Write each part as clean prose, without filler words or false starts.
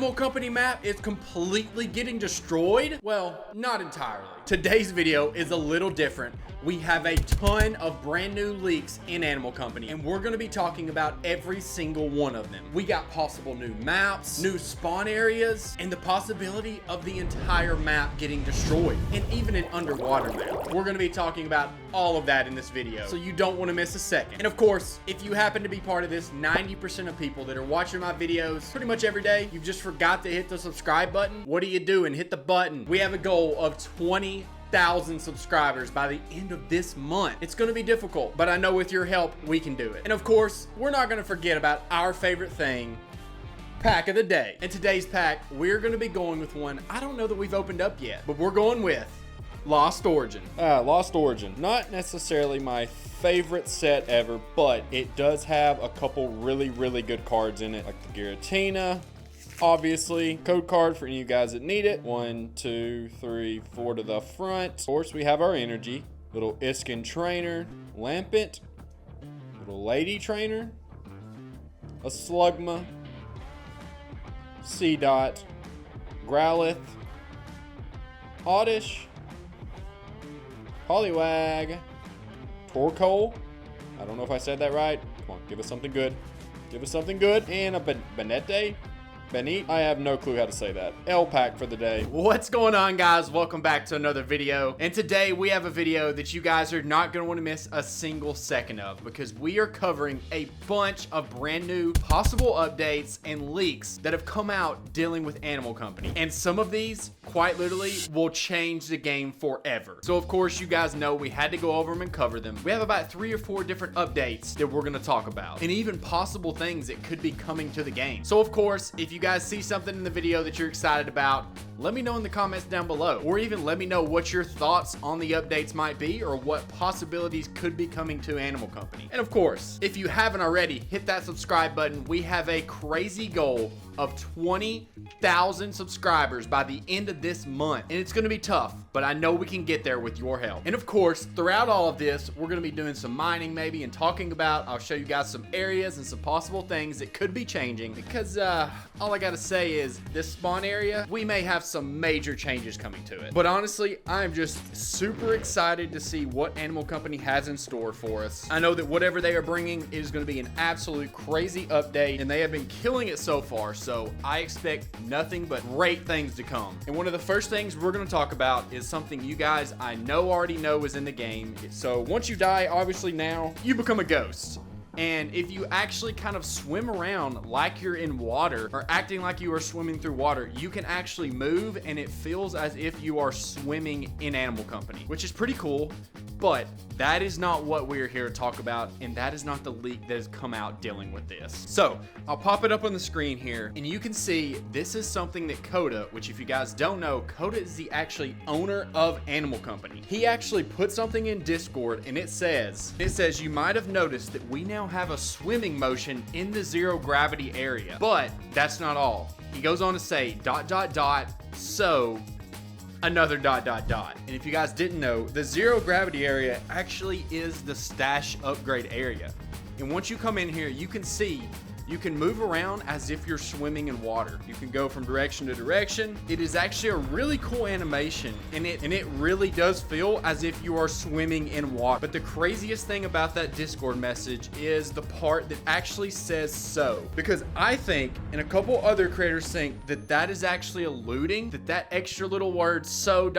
Animal Company map is completely getting destroyed? Well, not entirely. Today's video is a little different. We have a ton of brand new leaks in Animal Company, and we're gonna be talking about every single one of them. We got possible new maps, new spawn areas, and the possibility of the entire map getting destroyed, and even an underwater map. We're gonna be talking about all of that in this video, so you don't wanna miss a second. And of course, if you happen to be part of this 90% of people that are watching my videos pretty much every day, you just forgot to hit the subscribe button, what are you doing? Hit the button. We have a goal of 20,000 subscribers by the end of this month. It's gonna be difficult, but I know with your help, we can do it. And of course, we're not gonna forget about our favorite thing, pack of the day. In today's pack, we're gonna be going with one I don't know that we've opened up yet, but we're going with Lost Origin. Lost Origin. Not necessarily my favorite set ever, but it does have a couple really good cards in it, like the Giratina. Obviously, code card for any of you guys that need it. 1, 2, 3, 4 to the front. Of course, we have our energy. Little Iskin trainer, Lampent, little Lady trainer, a Slugma, Seedot, Growlithe, Oddish, Poliwag, Torkoal. I don't know if I said that right. Come on, give us something good. Give us something good. And a Benete. Benit. I have no clue how to say that. L pack for the day. What's going on, guys? Welcome back to another video. And today we have a video that you guys are not going to want to miss a single second of, because we are covering a bunch of brand new possible updates and leaks that have come out dealing with Animal Company. And some of these, quite literally, will change the game forever. So of course, you guys know we had to go over them and cover them. We have about 3 or 4 different updates that we're going to talk about, and even possible things that could be coming to the game. So of course, if you guys see something in the video that you're excited about, let me know in the comments down below, or even let me know what your thoughts on the updates might be, or what possibilities could be coming to Animal Company. And of course, if you haven't already, hit that subscribe button. We have a crazy goal of 20,000 subscribers by the end of this month, and it's gonna be tough, but I know we can get there with your help. And of course, throughout all of this, we're gonna be doing some mining maybe and talking about, I'll show you guys some areas and some possible things that could be changing, because all I gotta say is this spawn area, we may have some major changes coming to it. But honestly, I'm just super excited to see what Animal Company has in store for us. I know that whatever they are bringing is gonna be an absolute crazy update, and they have been killing it so far. So I expect nothing but great things to come. And one of the first things we're going to talk about is something you guys I know already know is in the game. So once you die, obviously now, you become a ghost. And if you actually kind of swim around like you're in water, or acting like you are swimming through water, you can actually move, and it feels as if you are swimming in Animal Company, which is pretty cool. But that is not what we're here to talk about, and that is not the leak that has come out dealing with this. So I'll pop it up on the screen here, and you can see this is something that Coda, which if you guys don't know, Coda is the actually owner of Animal Company. He actually put something in Discord, and it says you might have noticed that we now have a swimming motion in the zero gravity area. But that's not all. He goes on to say ... so another ... And if you guys didn't know, the zero gravity area actually is the stash upgrade area. And once you come in here, you can see you can move around as if you're swimming in water. You can go from direction to direction. It is actually a really cool animation, and it really does feel as if you are swimming in water. But the craziest thing about that Discord message is the part that actually says so. Because I think, and a couple other creators think, that that is actually alluding that extra little word so ...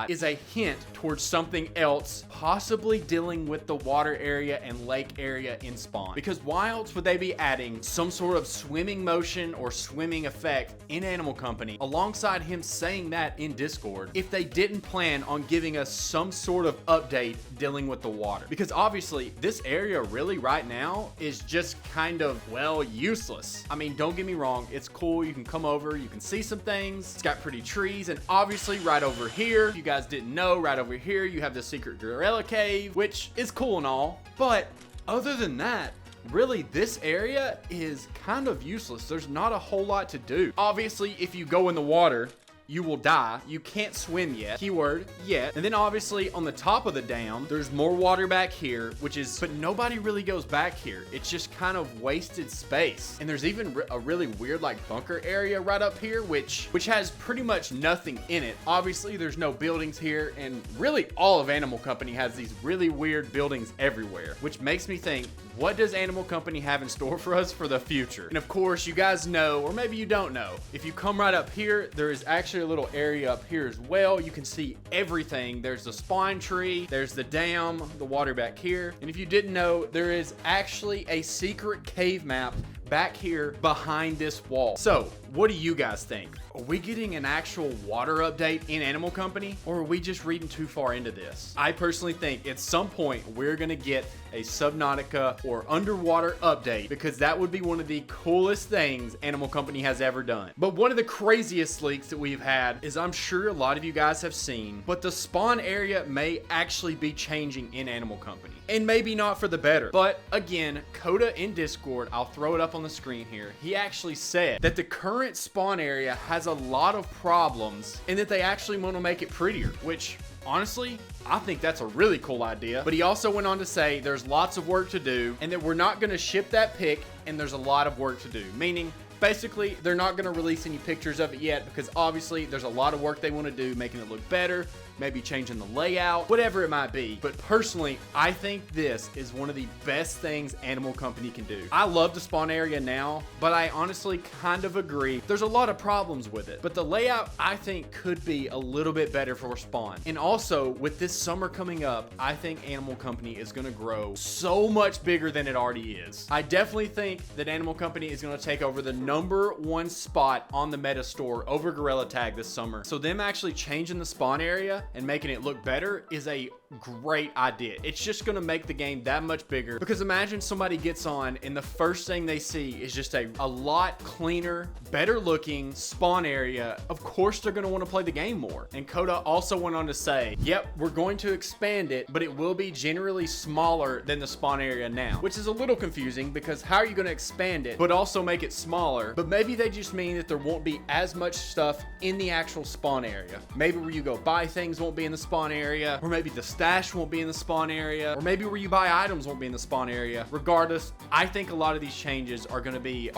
is a hint towards something else, possibly dealing with the water area and lake area in spawn. Because why else would they be adding some sort of swimming motion or swimming effect in Animal Company alongside him saying that in Discord if they didn't plan on giving us some sort of update dealing with the water? Because obviously this area really right now is just kind of, well, useless. I mean, don't get me wrong, it's cool. You can come over, you can see some things. It's got pretty trees, and obviously right over here, if you guys didn't know, right over here you have the secret gorilla cave, which is cool and all, but other than that, really, this area is kind of useless. There's not a whole lot to do. Obviously, if you go in the water, you will die. You can't swim yet. Keyword, yet. And then obviously on the top of the dam, there's more water back here, but nobody really goes back here. It's just kind of wasted space. And there's even a really weird like bunker area right up here, which has pretty much nothing in it. Obviously there's no buildings here, and really all of Animal Company has these really weird buildings everywhere, which makes me think, what does Animal Company have in store for us for the future? And of course, you guys know, or maybe you don't know, if you come right up here, there is actually a little area up here as well. You can see everything. There's the spawn tree, there's the dam, the water back here. And if you didn't know, there is actually a secret cave map back here behind this wall. So what do you guys think? Are we getting an actual water update in Animal Company, or are we just reading too far into this? I personally think at some point we're gonna get a Subnautica or underwater update, because that would be one of the coolest things Animal Company has ever done. But one of the craziest leaks that we've had is, I'm sure a lot of you guys have seen, but the spawn area may actually be changing in Animal Company. And maybe not for the better. But again, Coda in Discord, I'll throw it up on the screen here, he actually said that the current spawn area has a lot of problems and that they actually want to make it prettier, which honestly, I think that's a really cool idea. But he also went on to say there's lots of work to do and that we're not going to ship that pic, and there's a lot of work to do. Meaning, basically, they're not going to release any pictures of it yet, because obviously there's a lot of work they want to do, making it look better, maybe changing the layout, whatever it might be. But personally, I think this is one of the best things Animal Company can do. I love the spawn area now, but I honestly kind of agree. There's a lot of problems with it, but the layout I think could be a little bit better for spawn. And also with this summer coming up, I think Animal Company is going to grow so much bigger than it already is. I definitely think that Animal Company is going to take over the #1 spot on the meta store over Gorilla Tag this summer. So them actually changing the spawn area and making it look better is a great idea. It's just gonna make the game that much bigger, because imagine somebody gets on and the first thing they see is just a lot cleaner, better looking spawn area. Of course they're gonna want to play the game more. And Coda also went on to say, yep, we're going to expand it, but it will be generally smaller than the spawn area now, which is a little confusing, because how are you gonna expand it but also make it smaller? But maybe they just mean that there won't be as much stuff in the actual spawn area. Maybe where you go buy things won't be in the spawn area, or maybe the stash won't be in the spawn area, or maybe where you buy items won't be in the spawn area. Regardless, I think a lot of these changes are gonna be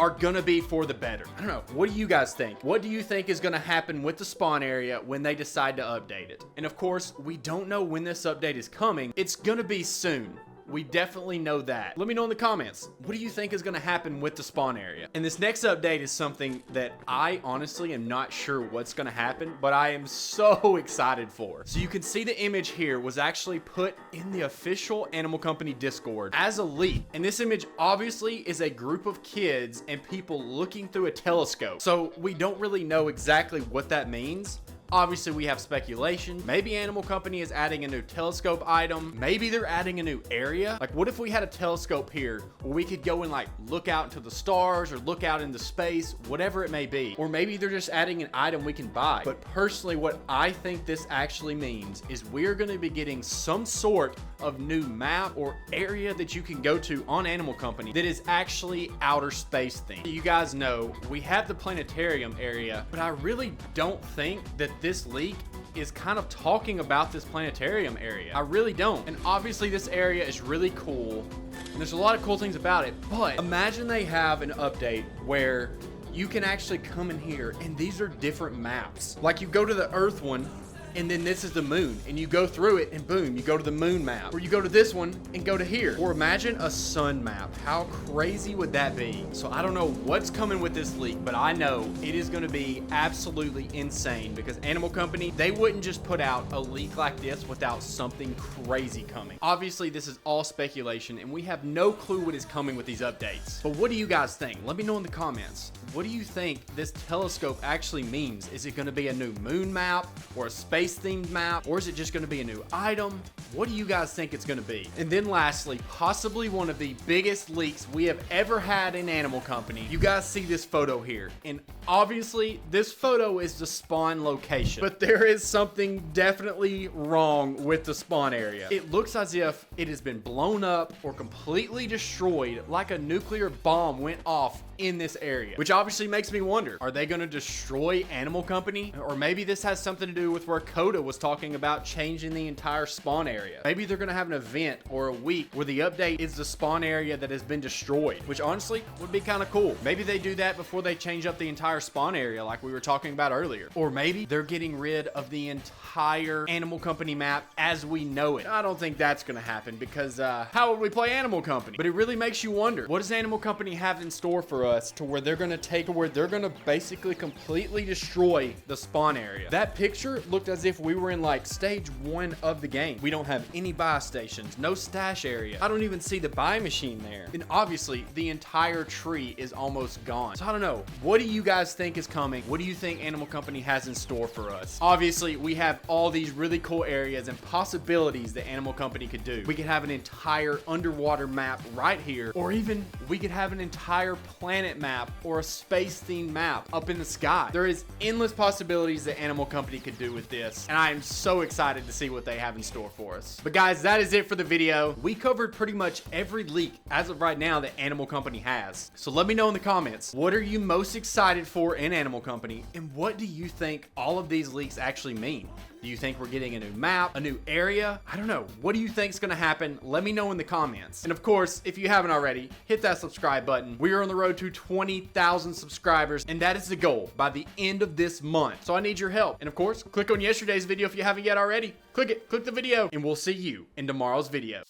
for the better. I don't know. What do you guys think? What do you think is gonna happen with the spawn area when they decide to update it? And of course, we don't know when this update is coming. It's gonna be soon. We definitely know that. Let me know in the comments. What do you think is going to happen with the spawn area? And this next update is something that I honestly am not sure what's going to happen, but I am so excited for. So you can see the image here was actually put in the official Animal Company Discord as a leak. And this image obviously is a group of kids and people looking through a telescope. So we don't really know exactly what that means. Obviously, we have speculation. Maybe Animal Company is adding a new telescope item. Maybe they're adding a new area. Like, what if we had a telescope here where we could go and like look out into the stars or look out into space, whatever it may be. Or maybe they're just adding an item we can buy. But personally, what I think this actually means is we're going to be getting some sort of new map or area that you can go to on Animal Company that is actually outer space themed. You guys know we have the planetarium area, but I really don't think that this leak is kind of talking about this planetarium area. I really don't. And obviously this area is really cool and there's a lot of cool things about it, but imagine they have an update where you can actually come in here and these are different maps. Like you go to the Earth one, and then this is the moon, and you go through it and boom, you go to the moon map. Or you go to this one and go to here. Or imagine a sun map. How crazy would that be? So I don't know what's coming with this leak, but I know it is gonna be absolutely insane, because Animal Company, they wouldn't just put out a leak like this without something crazy coming. Obviously this is all speculation and we have no clue what is coming with these updates. But what do you guys think? Let me know in the comments. What do you think this telescope actually means? Is it gonna be a new moon map or a space themed map, or is it just going to be a new item? What do you guys think it's gonna be? And then lastly, possibly one of the biggest leaks we have ever had in Animal Company. You guys see this photo here, and obviously this photo is the spawn location, but there is something definitely wrong with the spawn area. It looks as if it has been blown up or completely destroyed, like a nuclear bomb went off in this area, which obviously makes me wonder, are they going to destroy Animal Company? Or maybe this has something to do with where Coda was talking about changing the entire spawn area. Maybe they're going to have an event or a week where the update is the spawn area that has been destroyed, which honestly would be kind of cool. Maybe they do that before they change up the entire spawn area like we were talking about earlier. Or maybe they're getting rid of the entire Animal Company map as we know it. I don't think that's going to happen because how would we play Animal Company? But it really makes you wonder, what does Animal Company have in store for us to where they're going to basically completely destroy the spawn area? That picture looked as if we were in like stage 1 of the game. We don't have any buy stations, no stash area. I don't even see the buy machine there. And obviously the entire tree is almost gone. So I don't know. What do you guys think is coming? What do you think Animal Company has in store for us? Obviously we have all these really cool areas and possibilities that Animal Company could do. We could have an entire underwater map right here, or even we could have an entire planet map or a space themed map up in the sky. There is endless possibilities that Animal Company could do with this, and I am so excited to see what they have in store for us. But guys, that is it for the video. We covered pretty much every leak as of right now that Animal Company has. So let me know in the comments, what are you most excited for in Animal Company, and what do you think all of these leaks actually mean? Do you think we're getting a new map, a new area? I don't know. What do you think is going to happen? Let me know in the comments. And of course, if you haven't already, hit that subscribe button. We are on the road to 20,000 subscribers, and that is the goal by the end of this month. So I need your help. And of course, click on yesterday's video if you haven't yet already. Click it, click the video, and we'll see you in tomorrow's video.